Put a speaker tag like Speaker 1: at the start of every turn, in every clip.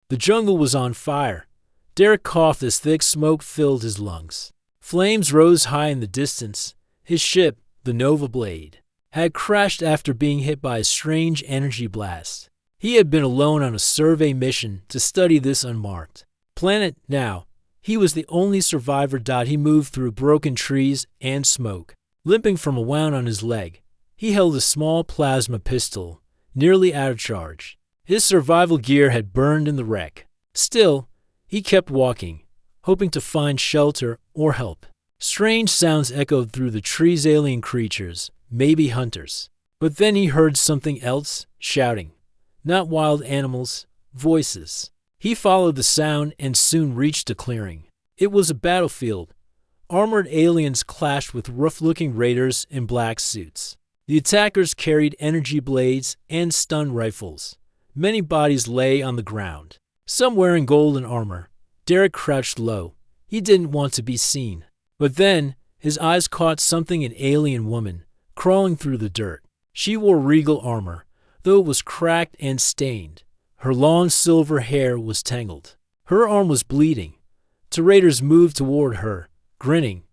Speaker 1: The jungle was on fire. Derek coughed as thick smoke filled his lungs. Flames rose high in the distance. His ship, the Nova Blade, had crashed after being hit by a strange energy blast. He had been alone on a survey mission to study this unmarked planet. Now, he was the only survivor. He moved through broken trees and smoke, limping from a wound on his leg. He held a small plasma pistol, nearly out of charge. His survival gear had burned in the wreck. Still, he kept walking, hoping to find shelter or help. Strange sounds echoed through the trees. Alien creatures, maybe hunters. But then he heard something else, shouting. Not wild animals, voices. He followed the sound and soon reached a clearing. It was a battlefield. Armored aliens clashed with rough-looking raiders in black suits. The attackers carried energy blades and stun rifles. Many bodies lay on the ground, some wearing golden armor. Derek crouched low. He didn't want to be seen. But then, his eyes caught something: an alien woman, crawling through the dirt. She wore regal armor, though it was cracked and stained. Her long silver hair was tangled. Her arm was bleeding. Two raiders moved toward her, grinning.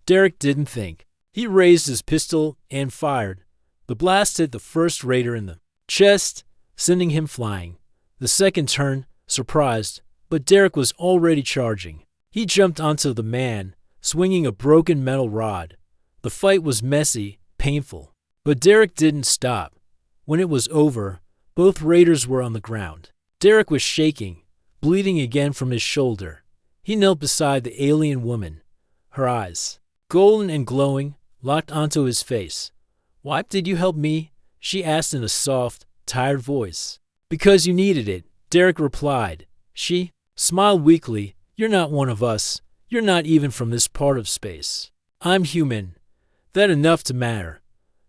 Speaker 1: Derek didn't think. He raised his pistol and fired. The blast hit the first raider in the chest, sending him flying. The second turned, surprised, but Derek was already charging. He jumped onto the man, swinging a broken metal rod. The fight was messy, painful. But Derek didn't stop. When it was over, both raiders were on the ground. Derek was shaking, bleeding again from his shoulder. He knelt beside the alien woman. Her eyes, golden and glowing, locked onto his face. "Why did you help me?" she asked in a soft, tired voice. "Because you needed it," Derek replied. She smiled weakly. "You're not one of us. You're not even from this part of space. I'm human. That enough to matter."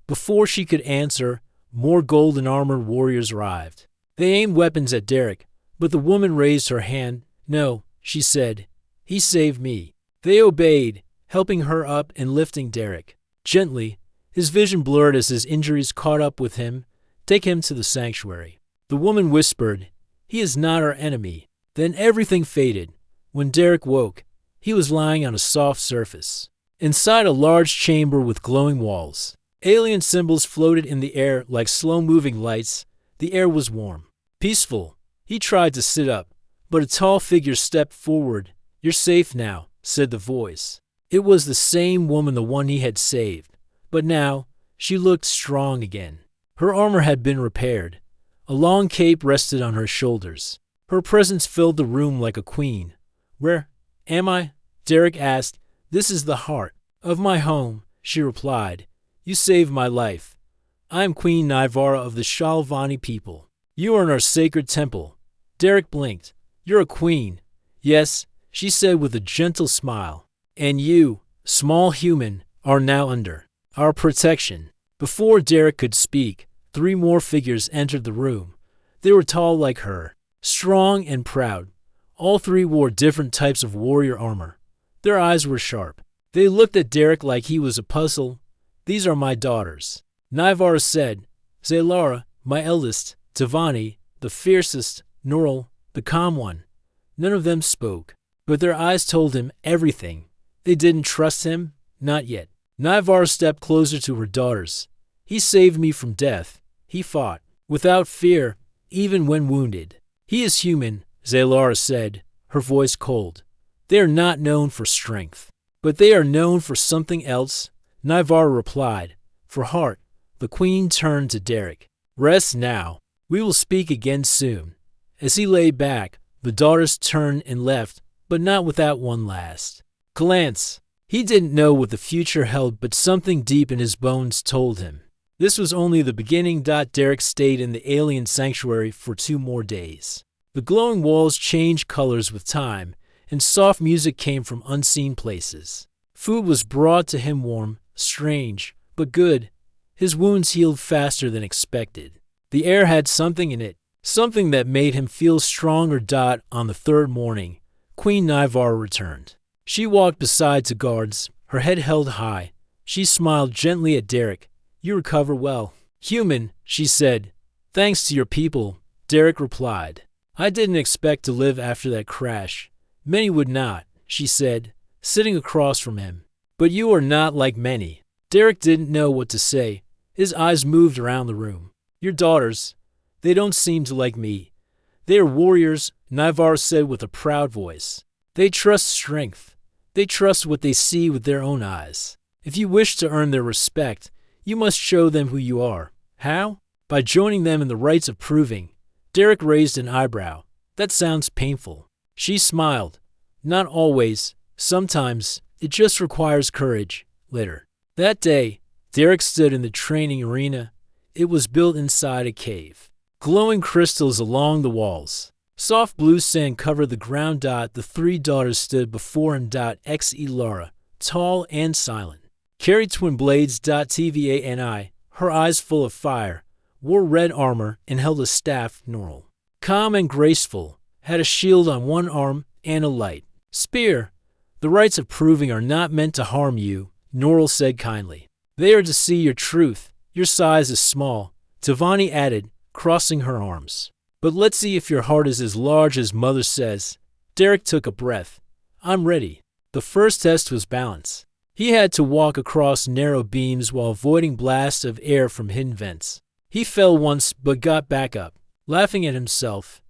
Speaker 1: Before she could answer, more golden-armored warriors arrived. They aimed weapons at Derek, but the woman raised her hand. "No," she said. "He saved me." They obeyed, helping her up and lifting Derek gently. His vision blurred as his injuries caught up with him. "Take him to the sanctuary." The woman whispered, "He is not our enemy." Then everything faded. When Derek woke, he was lying on a soft surface, inside a large chamber with glowing walls. Alien symbols floated in the air like slow-moving lights. The air was warm, peaceful. He tried to sit up, but a tall figure stepped forward. "You're safe now," said the voice. It was the same woman, the one he had saved. But now, she looked strong again. Her armor had been repaired. A long cape rested on her shoulders. Her presence filled the room like a queen. "Where am I?" Derek asked. "This is the heart of my home," she replied. "You saved my life. I am Queen Nivara of the Shalvani people. You are in our sacred temple." Derek blinked. "You're a queen." "Yes," she said with a gentle smile. "And you, small human, are now under our protection." Before Derek could speak, 3 more figures entered the room. They were tall like her, strong and proud. All 3 wore different types of warrior armor. Their eyes were sharp. They looked at Derek like he was a puzzle. "These are my daughters," Nivara said. "Zalara, my eldest, Tavani, the fiercest, Norl, the calm one." None of them spoke, but their eyes told him everything. They didn't trust him, not yet. Nivara stepped closer to her daughters. "He saved me from death. He fought, without fear, even when wounded." "He is human," Zalara said, her voice cold. "They are not known for strength, but they are known for something else," Nivara replied. "For heart." The queen turned to Derek. "Rest now. We will speak again soon." As he lay back, the daughters turned and left, but not without one last glance. He didn't know what the future held, but something deep in his bones told him. This was only the beginning. Derek stayed in the alien sanctuary for 2 more days. The glowing walls changed colors with time, and soft music came from unseen places. Food was brought to him, warm, strange, but good. His wounds healed faster than expected. The air had something in it, something that made him feel stronger. On the 3rd morning, Queen Nivara returned. She walked beside 2 guards, her head held high. She smiled gently at Derek. "You recover well." "Human," she said. "Thanks to your people," Derek replied. I didn't expect to live after that crash. Many would not, she said, sitting across from him. But you are not like many. Derek didn't know what to say. His eyes moved around the room. Your daughters, they don't seem to like me. They are warriors, Navar said with a proud voice. They trust strength. They trust what they see with their own eyes. If you wish to earn their respect, you must show them who you are. How? By joining them in the rites of proving. Derek raised an eyebrow. That sounds painful. She smiled. Not always. Sometimes, it just requires courage. Later. That day, Derek stood in the training arena. It was built inside a cave. Glowing crystals along the walls. Soft blue sand covered the ground. The three daughters stood before him. Xe Lara, tall and silent. Carried twin blades. Tvani, her eyes full of fire, wore red armor and held a staff. Norl, calm and graceful, had a shield on one arm and a light spear. The rites of proving are not meant to harm you, Norl said kindly. They are to see your truth. Your size is small, Tvani added, crossing her arms. But let's see if your heart is as large as Mother says. Derek took a breath. I'm ready. The first test was balance. He had to walk across narrow beams while avoiding blasts of air from hidden vents. He fell once but got back up, laughing at himself.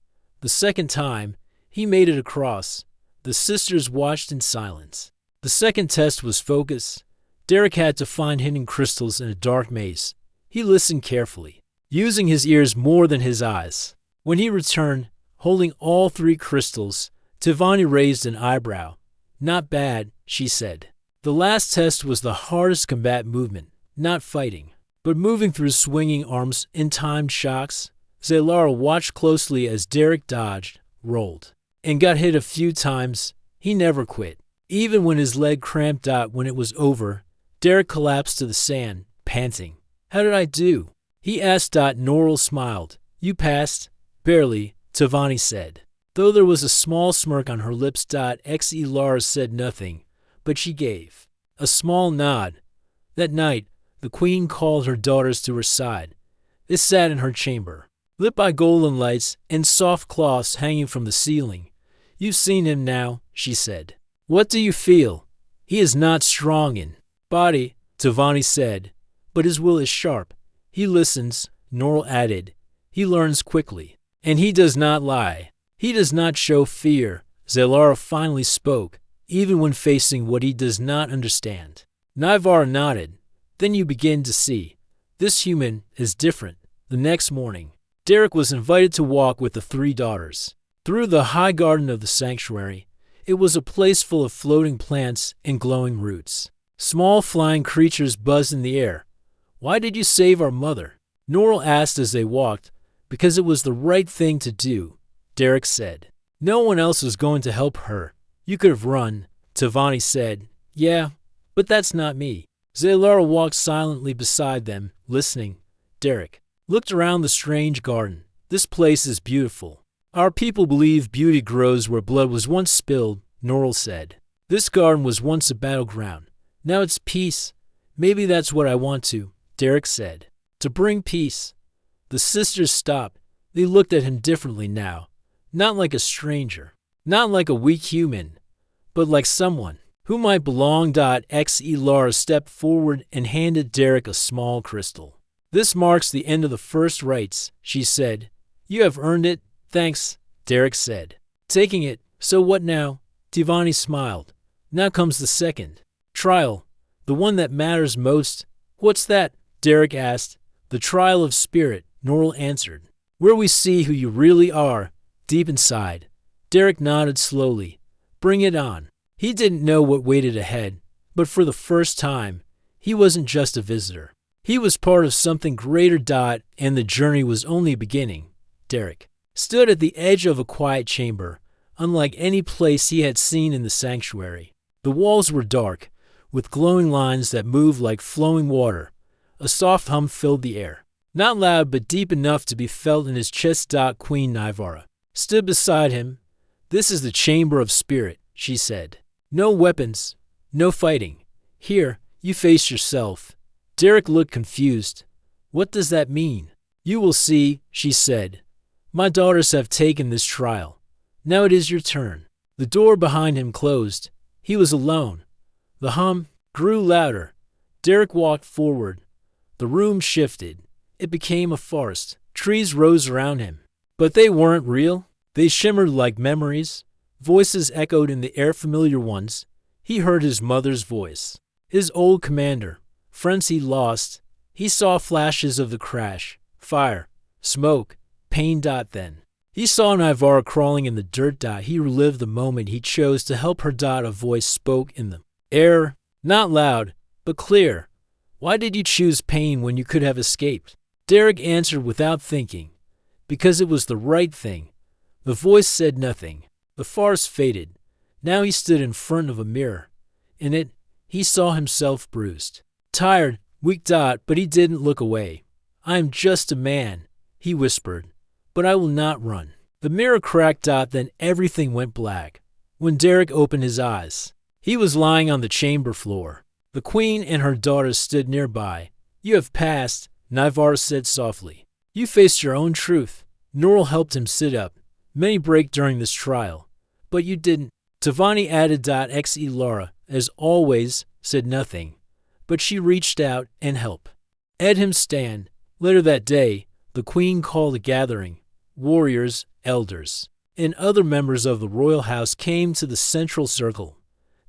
Speaker 1: The second time, he made it across. The sisters watched in silence. The second test was focus. Derek had to find hidden crystals in a dark maze. He listened carefully, using his ears more than his eyes. When he returned, holding all three crystals, Tvani raised an eyebrow. Not bad, she said. The last test was the hardest combat movement, not fighting, but moving through swinging arms in timed shocks. Zelara watched closely as Derek dodged, rolled, and got hit a few times. He never quit. Even when his leg cramped. When it was over, Derek collapsed to the sand, panting. How did I do? He asked. Norl smiled. You passed. Barely, Tvani said. Though there was a small smirk on her lips. Xe Lara said nothing, but she gave a small nod. That night, the queen called her daughters to her side. They sat in her chamber, lit by golden lights and soft cloths hanging from the ceiling. You've seen him now, she said. What do you feel? He is not strong in body, Tvani said, but his will is sharp. He listens, Norl added. He learns quickly. And he does not lie. He does not show fear. Zelara finally spoke, even when facing what he does not understand. Navar nodded. Then you begin to see. This human is different. The next morning, Derek was invited to walk with the three daughters through the high garden of the sanctuary. It was a place full of floating plants and glowing roots. Small flying creatures buzzed in the air. Why did you save our mother? Norl asked as they walked. Because it was the right thing to do, Derek said. No one else was going to help her. You could have run, Tvani said. Yeah, but that's not me. Zelara walked silently beside them, listening. Derek looked around the strange garden. This place is beautiful. Our people believe beauty grows where blood was once spilled, Norl said. This garden was once a battleground. Now it's peace. Maybe that's what I want to, Derek said. To bring peace. The sisters stopped. They looked at him differently now. Not like a stranger. Not like a weak human. But like someone who might belong. Xe Lara stepped forward and handed Derek a small crystal. This marks the end of the first rites, she said. You have earned it. Thanks, Derek said. Taking it. So what now? Tvani smiled. Now comes the second trial. The one that matters most. What's that? Derek asked. The trial of spirit, Norl answered. Where we see who you really are, deep inside. Derek nodded slowly. Bring it on. He didn't know what waited ahead, but for the first time, he wasn't just a visitor. He was part of something greater. And the journey was only beginning. Derek stood at the edge of a quiet chamber, unlike any place he had seen in the sanctuary. The walls were dark, with glowing lines that moved like flowing water. A soft hum filled the air. Not loud, but deep enough to be felt in his chest. Queen Nivara stood beside him. This is the chamber of spirit, she said. No weapons, no fighting. Here, you face yourself. Derek looked confused. What does that mean? You will see, she said. My daughters have taken this trial. Now it is your turn. The door behind him closed. He was alone. The hum grew louder. Derek walked forward. The room shifted. It became a forest. Trees rose around him. But they weren't real. They shimmered like memories. Voices echoed in the air, familiar ones. He heard his mother's voice. His old commander. Friends he lost. He saw flashes of the crash. Fire. Smoke. Pain. Then he saw Nivara crawling in the dirt. He relived the moment he chose to help her. A voice spoke in the air. Not loud, but clear. Why did you choose pain when you could have escaped? Derek answered without thinking. Because it was the right thing. The voice said nothing. The farce faded. Now he stood in front of a mirror. In it, he saw himself bruised. Tired, weak. But he didn't look away. I am just a man, he whispered. But I will not run. The mirror cracked. Then everything went black. When Derek opened his eyes, he was lying on the chamber floor. The queen and her daughters stood nearby. You have passed, Nivara said softly. You faced your own truth. Norl helped him sit up. Many break during this trial. But you didn't. Tavani added. Xe Lara, as always, said nothing. But she reached out and helped. Ed him stand. Later that day, the queen called a gathering. Warriors, elders, and other members of the royal house came to the central circle.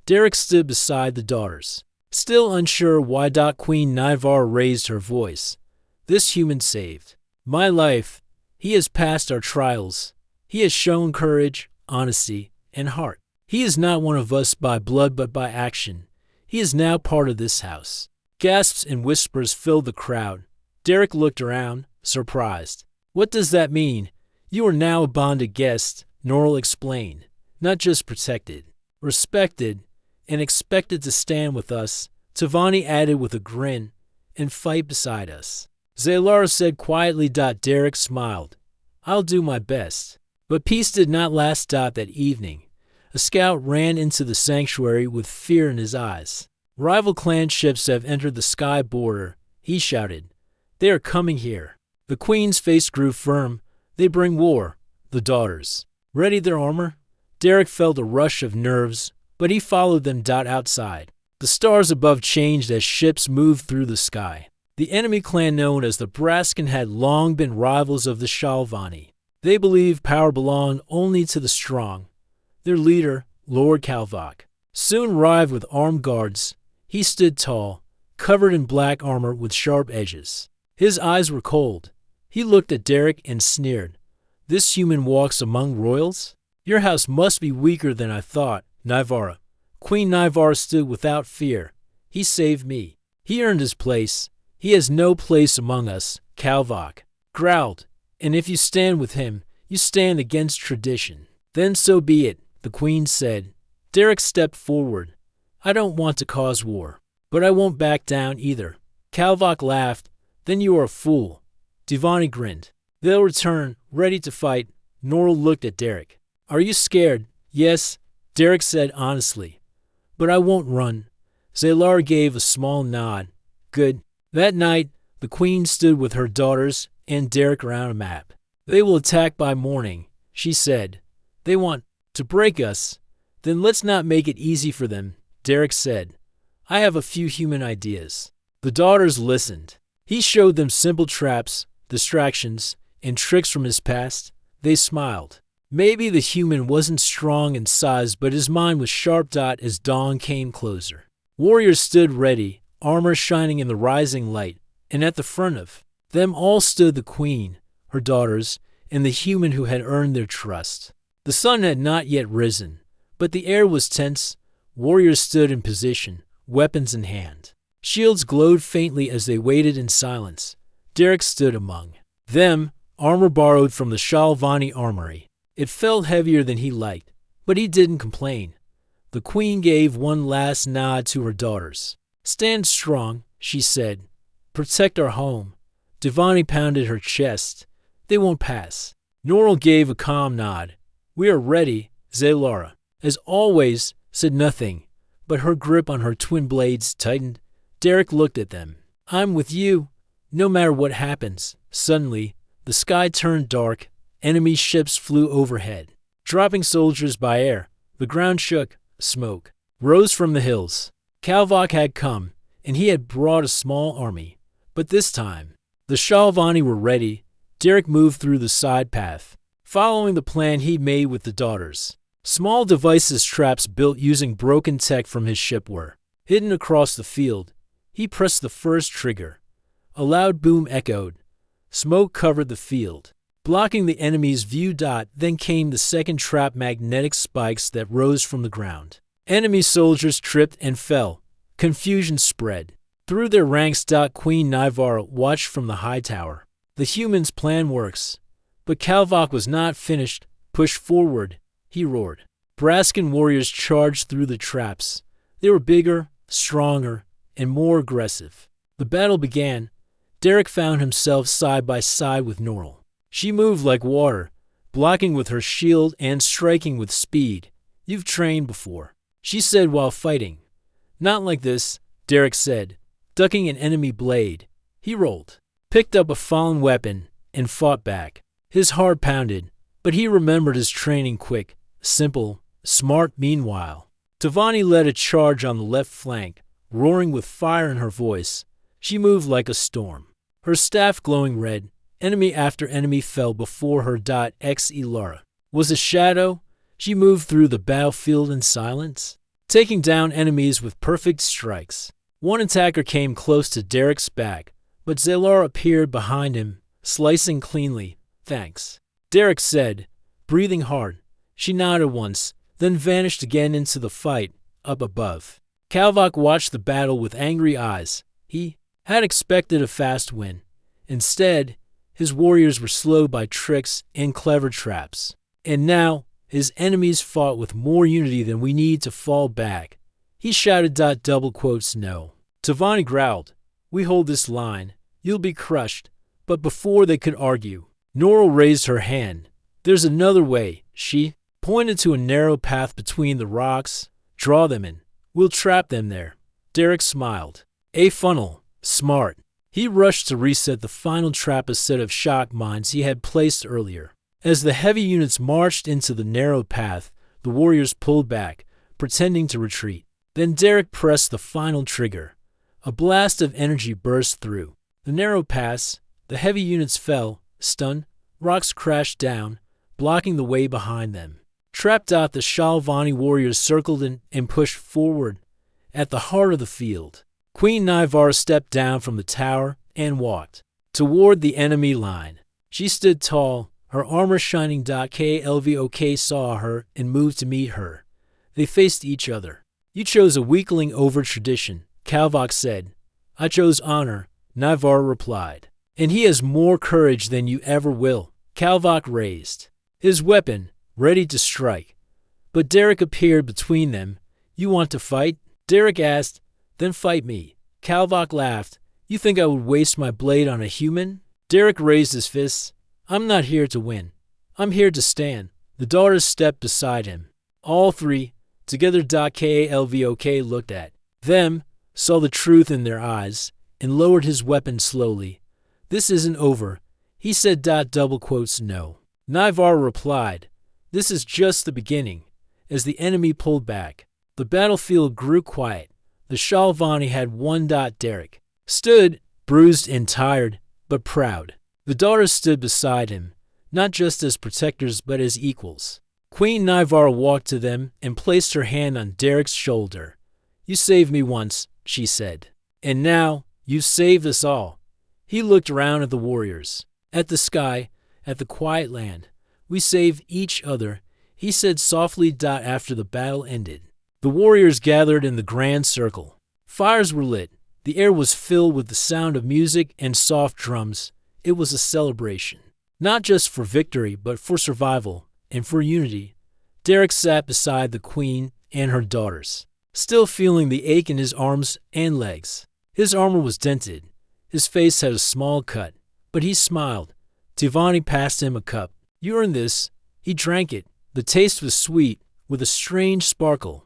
Speaker 1: Derek stood beside the daughters. Still unsure why. Queen Nivara raised her voice. This human saved my life. He has passed our trials. He has shown courage, honesty, and heart. He is not one of us by blood but by action. He is now part of this house. Gasps and whispers filled the crowd. Derek looked around, surprised. What does that mean? You are now a bonded guest, Norl explained. Not just protected, respected, and expected to stand with us, Tavani added with a grin, and fight beside us. Zalara said quietly. Derek smiled. I'll do my best. But peace did not last. That evening, a scout ran into the sanctuary with fear in his eyes. Rival clan ships have entered the sky border, he shouted. They are coming here. The queen's face grew firm. They bring war. The daughters ready their armor. Derek felt a rush of nerves, but he followed them. Outside, the stars above changed as ships moved through the sky. The enemy clan known as the Braskan had long been rivals of the Shalvani. They believed power belonged only to the strong. Their leader, Lord Kalvok, soon arrived with armed guards. He stood tall, covered in black armor with sharp edges. His eyes were cold. He looked at Derek and sneered. This human walks among royals? Your house must be weaker than I thought, Nivara. Queen Nivara stood without fear. He saved me. He earned his place. He has no place among us, Kalvok growled. And if you stand with him, you stand against tradition. Then so be it, the queen said. Derek stepped forward. I don't want to cause war, but I won't back down either. Kalvok laughed. Then you are a fool. Divani grinned. They'll return, ready to fight. Norl looked at Derek. Are you scared? Yes, Derek said honestly. But I won't run. Zalara gave a small nod. Good. That night, the queen stood with her daughters and Derek around a map. They will attack by morning, she said. They want to break us. Then let's not make it easy for them, Derek said. I have a few human ideas. The daughters listened. He showed them simple traps, distractions, and tricks from his past. They smiled. Maybe the human wasn't strong in size, but his mind was sharp. As dawn came closer, warriors stood ready, armor shining in the rising light, and at the front of them all stood the queen, her daughters, and the human who had earned their trust. The sun had not yet risen, but the air was tense. Warriors stood in position, weapons in hand. Shields glowed faintly as they waited in silence. Derek stood among them, armor borrowed from the Shalvani armory. It felt heavier than he liked, but he didn't complain. The queen gave one last nod to her daughters. Stand strong, she said. Protect our home. Divani pounded her chest. They won't pass. Norl gave a calm nod. We are ready, Zalara. As always, said nothing, but her grip on her twin blades tightened. Derek looked at them. I'm with you, no matter what happens. Suddenly, the sky turned dark, enemy ships flew overhead, dropping soldiers by air. The ground shook. Smoke rose from the hills. Kalvok had come, and he had brought a small army. But this time, the Shalvani were ready. Derek moved through the side path, following the plan he made with the daughters. Small devices traps built using broken tech from his ship were hidden across the field. He pressed the first trigger. A loud boom echoed. Smoke covered the field, blocking the enemy's view. Then came the second trap, magnetic spikes that rose from the ground. Enemy soldiers tripped and fell. Confusion spread through their ranks. Queen Nivara watched from the high tower. The humans' plan works. But Kalvok was not finished. Push forward, he roared. Braskan warriors charged through the traps. They were bigger, stronger, and more aggressive. The battle began. Derek found himself side by side with Norl. She moved like water, blocking with her shield and striking with speed. "You've trained before," she said while fighting. "Not like this," Derek said, ducking an enemy blade. He rolled, picked up a fallen weapon, and fought back. His heart pounded, but he remembered his training. Quick, simple, smart. Meanwhile, Tavani led a charge on the left flank, roaring with fire in her voice. She moved like a storm, her staff glowing red. Enemy after enemy fell before her. Elara was a shadow. She moved through the battlefield in silence, taking down enemies with perfect strikes. One attacker came close to Derek's back, but Zelar appeared behind him, slicing cleanly. "Thanks," Derek said, breathing hard. She nodded once, then vanished again into the fight up above. Kalvok watched the battle with angry eyes. He had expected a fast win. Instead, his warriors were slowed by tricks and clever traps. And now, his enemies fought with more unity than we need to fall back. He shouted. "No." Tavani growled. "We hold this line. You'll be crushed." But before they could argue, Norl raised her hand. "There's another way," she pointed to a narrow path between the rocks. "Draw them in. We'll trap them there." Derek smiled. "A funnel. Smart." He rushed to reset the final trap, a set of shock mines he had placed earlier. As the heavy units marched into the narrow path, the warriors pulled back, pretending to retreat. Then Derek pressed the final trigger. A blast of energy burst through the narrow pass. The heavy units fell, stunned. Rocks crashed down, blocking the way behind them. Trapped out, the Shalvani warriors circled in and pushed forward. At the heart of the field, Queen Nivara stepped down from the tower and walked toward the enemy line. She stood tall, her armor shining. Kalvok saw her and moved to meet her. They faced each other. "You chose a weakling over tradition," Kalvok said. "I chose honor," Nivara replied. "And he has more courage than you ever will." Kalvok raised his weapon, ready to strike. But Derek appeared between them. "You want to fight?" Derek asked. "Then fight me." Kalvok laughed. "You think I would waste my blade on a human?" Derek raised his fists. "I'm not here to win. I'm here to stand." The daughters stepped beside him. All three, together. Kalvok looked at them, saw the truth in their eyes, and lowered his weapon slowly. "This isn't over," he said. "No." Nivara replied. "This is just the beginning." As the enemy pulled back, the battlefield grew quiet. The Shalvani had won. Derek stood, bruised and tired, but proud. The daughters stood beside him, not just as protectors but as equals. Queen Nivara walked to them and placed her hand on Derek's shoulder. "You saved me once," she said. "And now, you've saved us all." He looked around at the warriors, at the sky, at the quiet land. "We save each other," he said softly. After the battle ended, the warriors gathered in the grand circle. Fires were lit. The air was filled with the sound of music and soft drums. It was a celebration, not just for victory, but for survival and for unity. Derek sat beside the queen and her daughters, still feeling the ache in his arms and legs. His armor was dented. His face had a small cut, but he smiled. Tivani passed him a cup. "You earned this." He drank it. The taste was sweet, with a strange sparkle.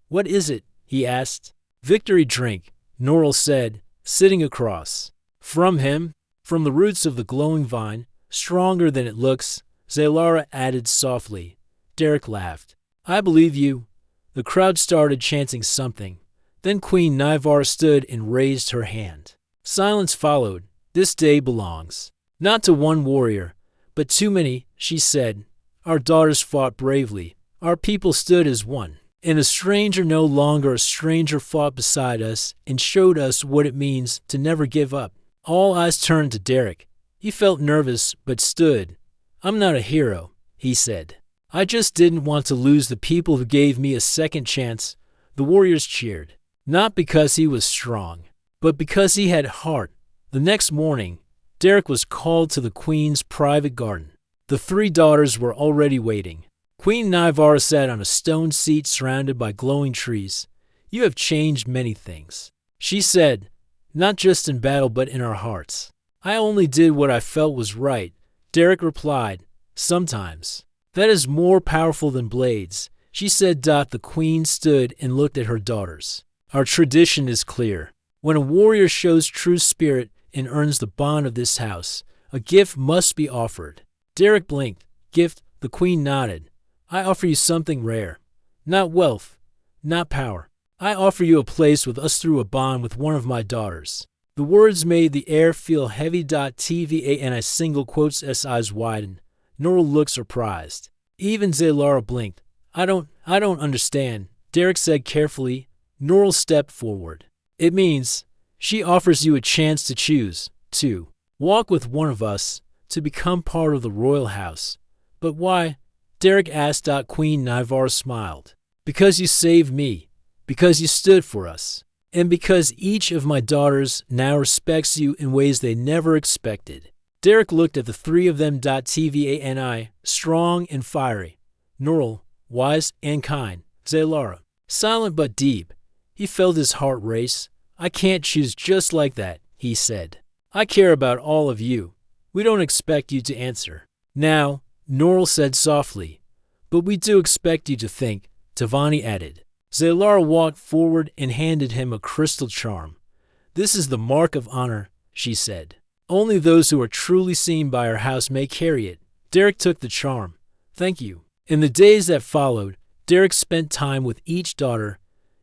Speaker 1: "What is it?" he asked. "Victory drink," Norl said, sitting across from him. "From the roots of the glowing vine, stronger than it looks, Zalara added softly. Derek laughed. I believe you. The crowd started chanting something. Then Queen Nyvar stood and raised her hand. Silence followed. This day belongs not to one warrior, but too many, she said. Our daughters fought bravely. Our people stood as one. And a stranger, no longer a stranger, fought beside us and showed us what it means to never give up. All eyes turned to Derek. He felt nervous, but stood. I'm not a hero, he said. I just didn't want to lose the people who gave me a second chance. The warriors cheered. Not because he was strong, but because he had heart. The next morning, Derek was called to the queen's private garden. The three daughters were already waiting. Queen Nyvar sat on a stone seat surrounded by glowing trees. You have changed many things, she said, not just in battle but in our hearts. I only did what I felt was right, Derek replied. Sometimes. That is more powerful than blades, she said. The queen stood and looked at her daughters. Our tradition is clear. When a warrior shows true spirit and earns the bond of this house, a gift must be offered. Derek blinked. Gift? The queen nodded. I offer you something rare. Not wealth, not power. I offer you a place with us through a bond with one of my daughters. The words made the air feel heavy. TVA and I single quotes S eyes widened. Nora looked surprised. Even Zalara blinked. I don't understand, Derek said carefully. Nora stepped forward. It means she offers you a chance to choose, to walk with one of us, to become part of the royal house. But why? Derek asked. Queen Nyvar smiled. Because you saved me, because you stood for us, and because each of my daughters now respects you in ways they never expected. Derek looked at the three of them. TVANI, strong and fiery. Norl, wise and kind. Zalara, silent but deep. He felt his heart race. I can't choose just like that, he said. I care about all of you. We don't expect you to answer now, Norl said softly. But we do expect you to think, Tavani added. Zalara walked forward and handed him a crystal charm. This is the mark of honor, she said. Only those who are truly seen by our house may carry it. Derek took the charm. Thank you. In the days that followed, Derek spent time with each daughter.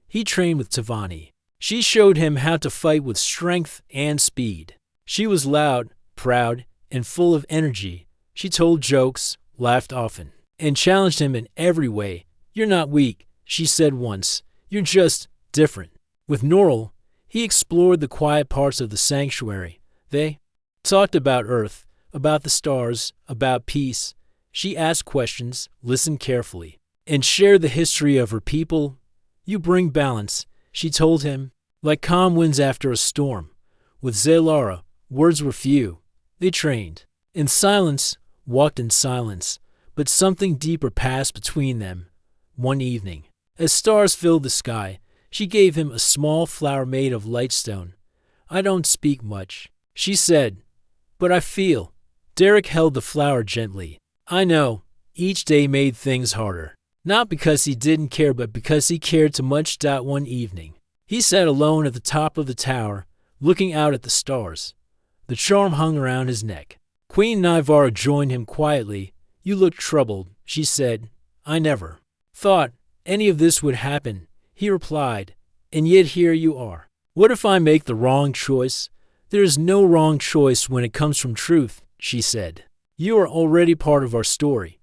Speaker 1: He trained with Tavani. She showed him how to fight with strength and speed. She was loud, proud, and full of energy. She told jokes, laughed often, and challenged him in every way. You're not weak, she said once. You're just different. With Norl, he explored the quiet parts of the sanctuary. They talked about Earth, about the stars, about peace. She asked questions, listened carefully, and shared the history of her people. You bring balance, she told him, like calm winds after a storm. With Zalara, words were few. They trained. In silence, walked in silence, but something deeper passed between them. One evening, as stars filled the sky, she gave him a small flower made of lightstone. I don't speak much, she said, but I feel. Derek held the flower gently. I know, each day made things harder. Not because he didn't care, but because he cared too much. One evening, he sat alone at the top of the tower, looking out at the stars. The charm hung around his neck. Queen Nyvar joined him quietly. You look troubled, she said. I never thought any of this would happen, he replied, and yet here you are. What if I make the wrong choice? There is no wrong choice when it comes from truth, she said. You are already part of our story.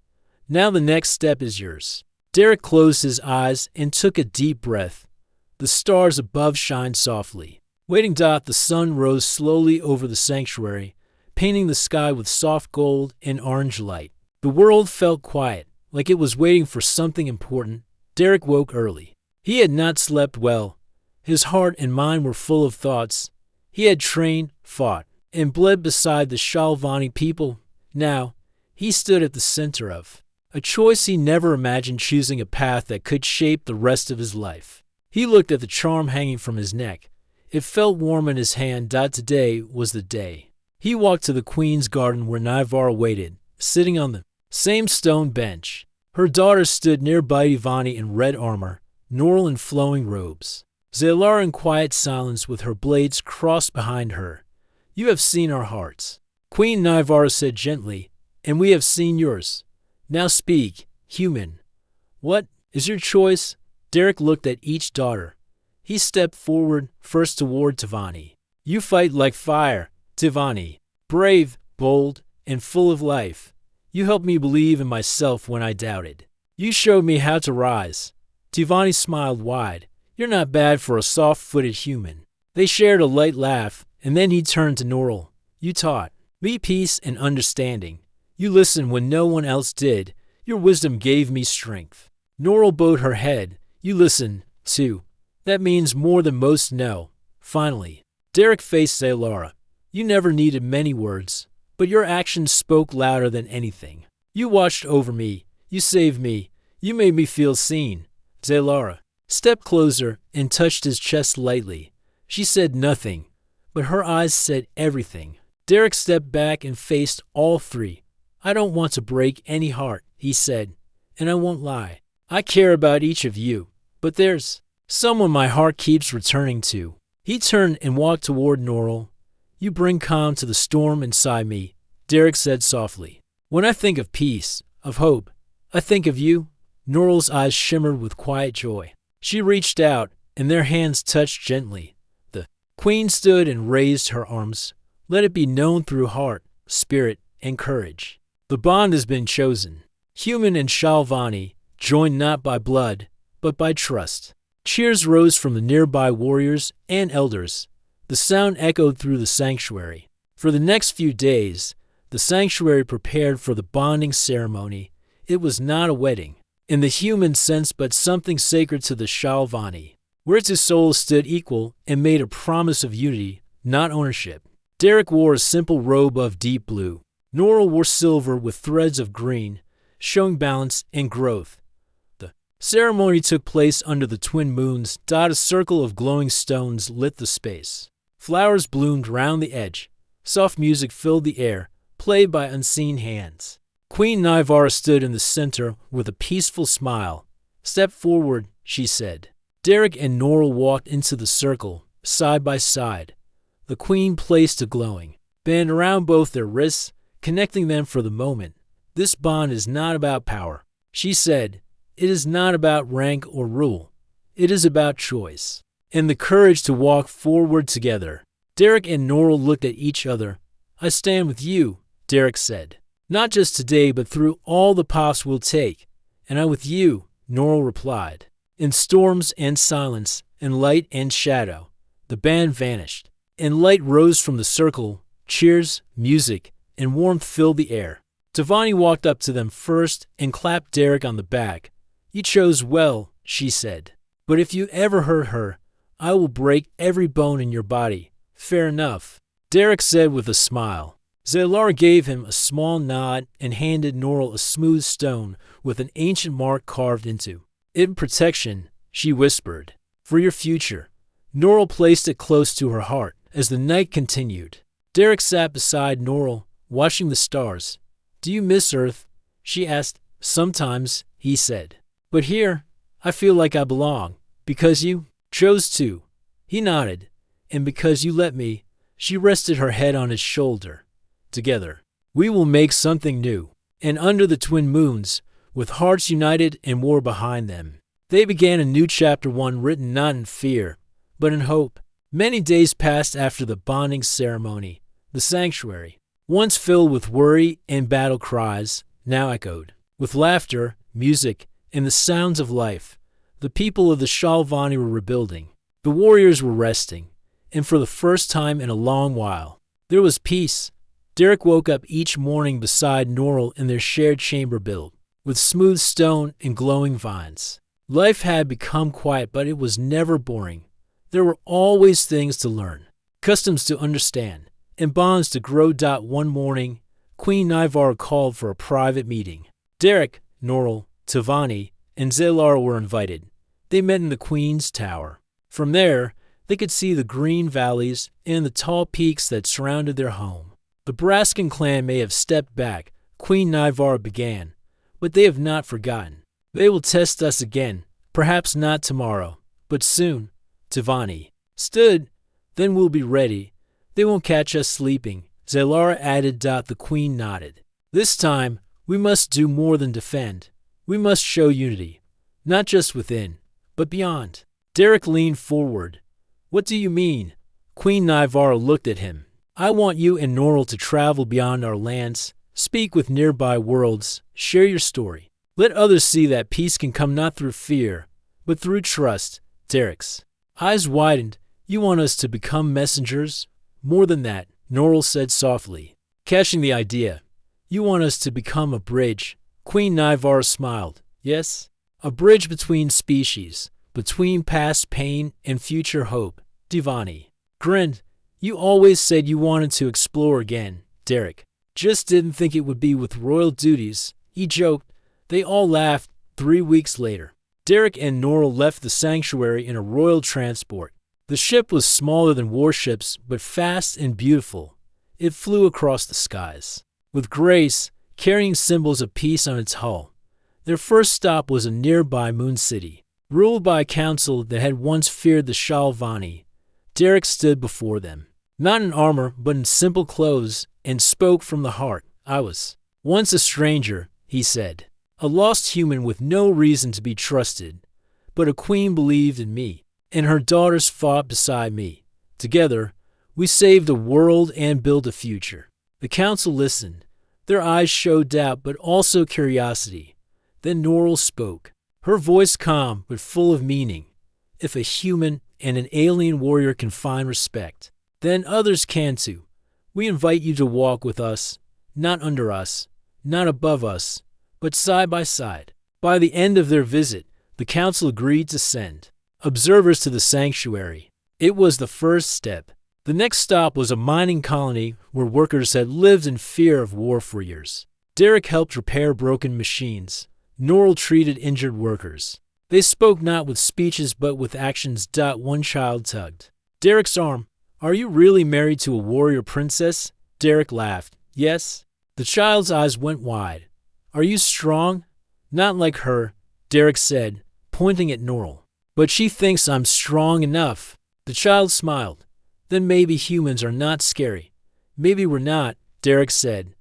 Speaker 1: Now the next step is yours. Derek closed his eyes and took a deep breath. The stars above shined softly. Waiting. The sun rose slowly over the sanctuary, painting the sky with soft gold and orange light. The world felt quiet, like it was waiting for something important. Derek woke early. He had not slept well. His heart and mind were full of thoughts. He had trained, fought, and bled beside the Shalvani people. Now, he stood at the center of a choice he never imagined, choosing a path that could shape the rest of his life. He looked at the charm hanging from his neck. It felt warm in his hand. Today was the day. He walked to the queen's garden where Nyvar waited, sitting on the same stone bench. Her daughters stood nearby, Ivani in red armor, Norl in flowing robes. Zalara in quiet silence with her blades crossed behind her. You have seen our hearts, Queen Nyvar said gently. and we have seen yours. Now speak, human. What is your choice? Derek looked at each daughter. He stepped forward, first toward Tivani. You fight like fire, Tivani. Brave, bold, and full of life. You helped me believe in myself when I doubted. You showed me how to rise. Tivani smiled wide. You're not bad for a soft-footed human. They shared a light laugh, and then he turned to Norl. You taught me peace and understanding. You listened when no one else did. Your wisdom gave me strength. Norl bowed her head. You listened, too. That means more than most know. Finally, Derek faced Zalara. You never needed many words, but your actions spoke louder than anything. You watched over me. You saved me. You made me feel seen. Zalara stepped closer and touched his chest lightly. She said nothing, but her eyes said everything. Derek stepped back and faced all three. I don't want to break any heart, he said, and I won't lie. I care about each of you, but there's someone my heart keeps returning to. He turned and walked toward Norl. You bring calm to the storm inside me, Derek said softly. When I think of peace, of hope, I think of you. Norl's eyes shimmered with quiet joy. She reached out, and their hands touched gently. The queen stood and raised her arms. Let it be known through heart, spirit, and courage. The bond has been chosen. Human and Shalvani, joined not by blood, but by trust. Cheers rose from the nearby warriors and elders. The sound echoed through the sanctuary. For the next few days, the sanctuary prepared for the bonding ceremony. It was not a wedding, in the human sense, but something sacred to the Shalvani, where its souls stood equal and made a promise of unity, not ownership. Derek wore a simple robe of deep blue. Norl wore silver with threads of green, showing balance and growth. The ceremony took place under the twin moons. A circle of glowing stones lit the space. Flowers bloomed round the edge. Soft music filled the air, played by unseen hands. Queen Nivara stood in the center with a peaceful smile. Step forward, she said. Derek and Norl walked into the circle, side by side. The queen placed a glowing band around both their wrists, connecting them for the moment. This bond is not about power, she said. It is not about rank or rule. It is about choice and the courage to walk forward together. Derek and Norl looked at each other. I stand with you, Derek said. Not just today, but through all the paths we'll take. And I with you, Norl replied. In storms and silence, in light and shadow, the band vanished, and light rose from the circle. Cheers, music, and warmth filled the air. Tivani walked up to them first and clapped Derek on the back. You chose well, she said. But if you ever hurt her, I will break every bone in your body. Fair enough, Derek said with a smile. Zalara gave him a small nod and handed Norl a smooth stone with an ancient mark carved into it. In protection, she whispered. For your future. Norl placed it close to her heart as the night continued. Derek sat beside Norl, watching the stars. Do you miss Earth? She asked. Sometimes, he said. But here, I feel like I belong. Because you chose to. He nodded. And because you let me. She rested her head on his shoulder. Together, we will make something new. And under the twin moons, with hearts united and war behind them, they began a new chapter, one written not in fear, but in hope. Many days passed after the bonding ceremony. The sanctuary, once filled with worry and battle cries, now echoed with laughter, music, and the sounds of life. The people of the Shalvani were rebuilding. The warriors were resting. And for the first time in a long while, there was peace. Derek woke up each morning beside Norl in their shared chamber built with smooth stone and glowing vines. Life had become quiet, but it was never boring. There were always things to learn, customs to understand, and bonds to grow. One morning, Queen Nivara called for a private meeting. Derek, Norl, Tivani, and Zalara were invited. They met in the Queen's Tower. From there, they could see the green valleys and the tall peaks that surrounded their home. The Braskin clan may have stepped back, Queen Nivara began, but they have not forgotten. They will test us again, perhaps not tomorrow, but soon. Tivani stood, then we'll be ready. They won't catch us sleeping, Zalara added. The Queen nodded. This time, we must do more than defend. We must show unity, not just within, but beyond. Derek leaned forward. What do you mean? Queen Nivara looked at him. I want you and Norrell to travel beyond our lands, speak with nearby worlds, share your story. Let others see that peace can come not through fear, but through trust. Derek's eyes widened. You want us to become messengers? More than that, Norrell said softly, catching the idea. You want us to become a bridge. Queen Nivara smiled. Yes, a bridge between species, between past pain and future hope. Divani grinned. You always said you wanted to explore again, Derek. Just didn't think it would be with royal duties, he joked. They all laughed. 3 weeks later, Derek and Norrell left the sanctuary in a royal transport. The ship was smaller than warships, but fast and beautiful. It flew across the skies with grace, carrying symbols of peace on its hull. Their first stop was a nearby moon city, ruled by a council that had once feared the Shalvani. Derek stood before them, not in armor, but in simple clothes, and spoke from the heart. I was once a stranger, he said, a lost human with no reason to be trusted, but a queen believed in me, and her daughters fought beside me. Together, we saved a world and built a future. The council listened. Their eyes showed doubt, but also curiosity. Then Norrell spoke, her voice calm but full of meaning. If a human and an alien warrior can find respect, then others can too. We invite you to walk with us, not under us, not above us, but side by side. By the end of their visit, the council agreed to send observers to the sanctuary. It was the first step. The next stop was a mining colony where workers had lived in fear of war for years. Derek helped repair broken machines. Norrell treated injured workers. They spoke not with speeches but with actions. One child tugged Derek's arm. Are you really married to a warrior princess? Derek laughed. Yes. The child's eyes went wide. Are you strong? Not like her, Derek said, pointing at Norrell. But she thinks I'm strong enough. The child smiled. Then maybe humans are not scary. Maybe we're not, Derek said.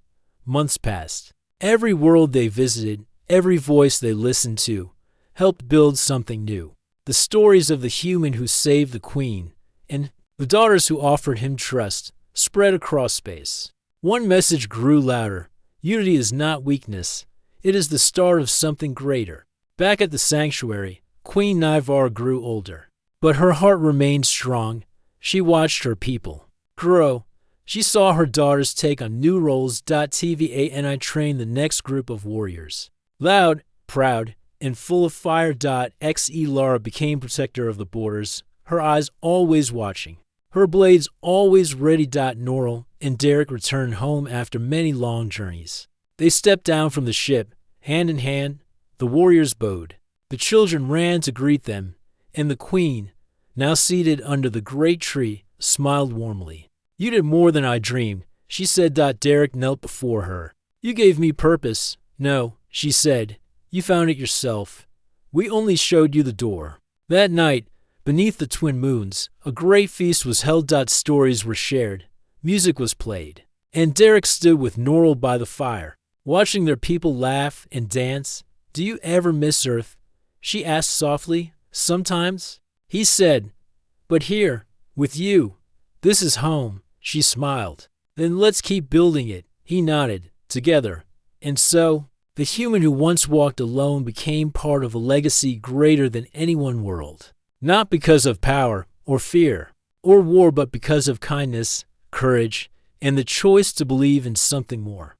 Speaker 1: Months passed. Every world they visited, every voice they listened to, helped build something new. The stories of the human who saved the queen, and the daughters who offered him trust, spread across space. One message grew louder. Unity is not weakness. It is the start of something greater. Back at the sanctuary, Queen Nivara grew older, but her heart remained strong. She watched her people grow. She saw her daughters take on new roles. TVA and I trained the next group of warriors. Loud, proud, and full of fire. XE Lara became protector of the borders, her eyes always watching, her blades always ready. Norrell and Derek returned home after many long journeys. They stepped down from the ship, hand in hand. The warriors bowed. The children ran to greet them, and the queen, now seated under the great tree, smiled warmly. You did more than I dreamed, she said. Derek knelt before her. You gave me purpose. No, she said, you found it yourself. We only showed you the door. That night, beneath the twin moons, a great feast was held. Stories were shared. Music was played. And Derek stood with Norrell by the fire, watching their people laugh and dance. Do you ever miss Earth? She asked softly. Sometimes, he said, but here, with you, this is home. She smiled. Then let's keep building it, he nodded. Together. And so, the human who once walked alone became part of a legacy greater than any one world. Not because of power, or fear, or war, but because of kindness, courage, and the choice to believe in something more.